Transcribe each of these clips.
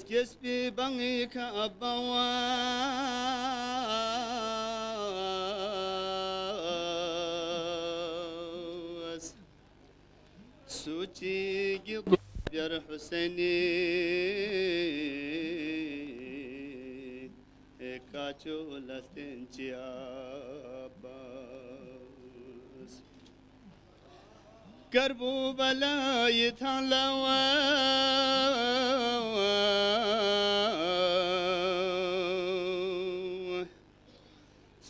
سكيس بي بانيك أبواس سوتي قلب يا حسيني كاتشو لستنجي أباس كربو بلا يتهلوا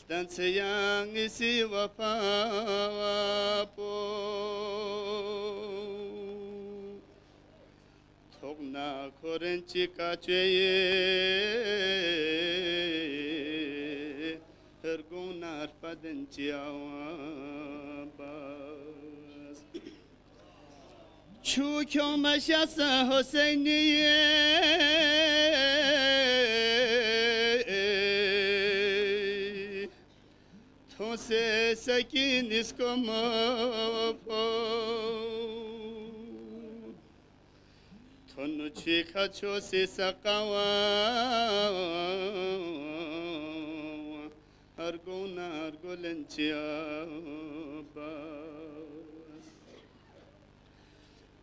ستنسيان isi وفاپو ثقنا كورنشي كاتشي هرگونا ارپدنچي آواباس چو کمشاس حسینیه تو se sakinis como po tonu chika cho se sakawa argona argolenchia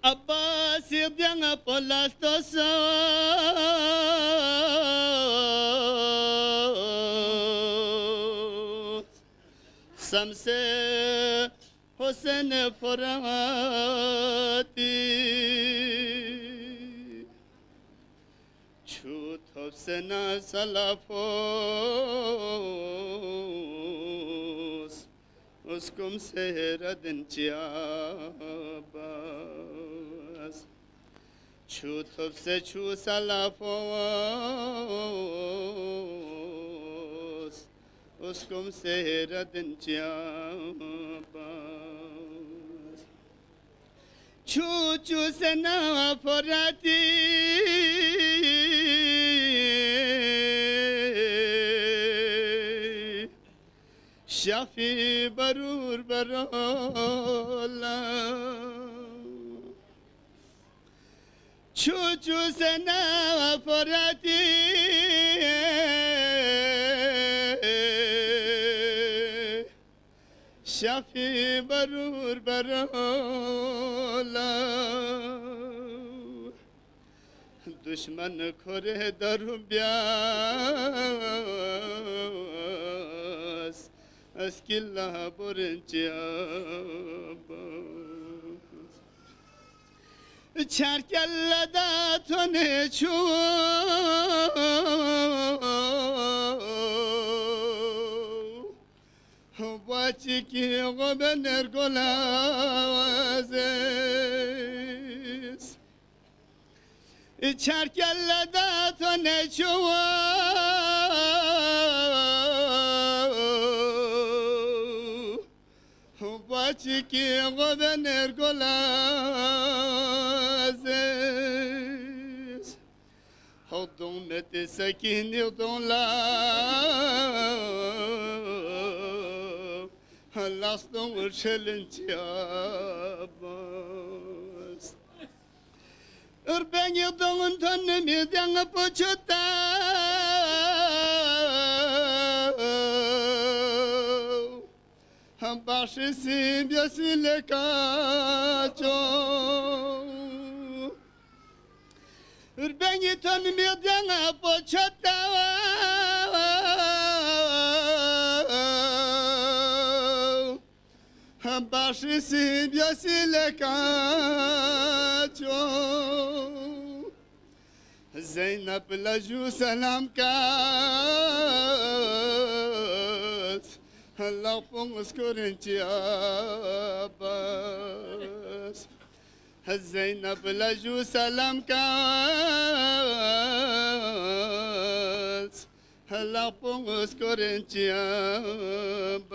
Abbas yabjanga polastosa Samse Hossein Forati Chut Hosseina Salafos Uskum Seheradin Chiabas Chut Hossein Chu Salafos Uskum seyredin cambas Çuçu sena forati Şafi barur barola Çuçu sena forati Şafi barur barola Düşman kore darum biyas Eskillah borinci abas Çerkelle da tone çu Bachiki gobener golazes İçerkelle da tone çuva Bachiki gobener golazes Hodun neti sekin yudun la Laston urşelinçiyabas Urben yudun tanım yedin poçota Başı simbyasile kaço Urben yudun yedin poçota Başı simbyasile kaço Zeynep laju selam kat Lafın ıskurunci abbas Zeynep laju selam kat Lafın ıskurunci abbas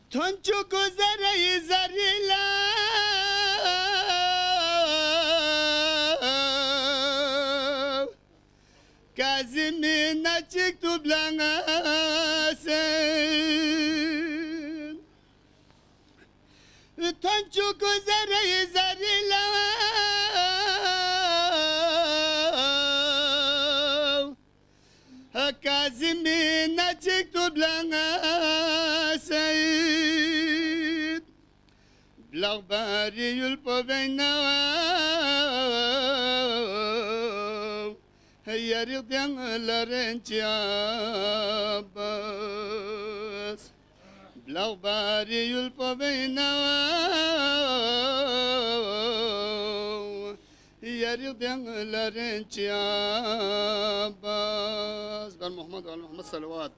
Tonçu kuzere izarila Kazimin açık tublanasın تنشو كزري زري لو كازمي نجيك تبلغ سيد بلغ باري يلبو بينا هيا رضيان لرنجي عباس بلغ باري يلبو بينا هيا رضيان لرنجي عباس قال محمد وعلى محمد صلوات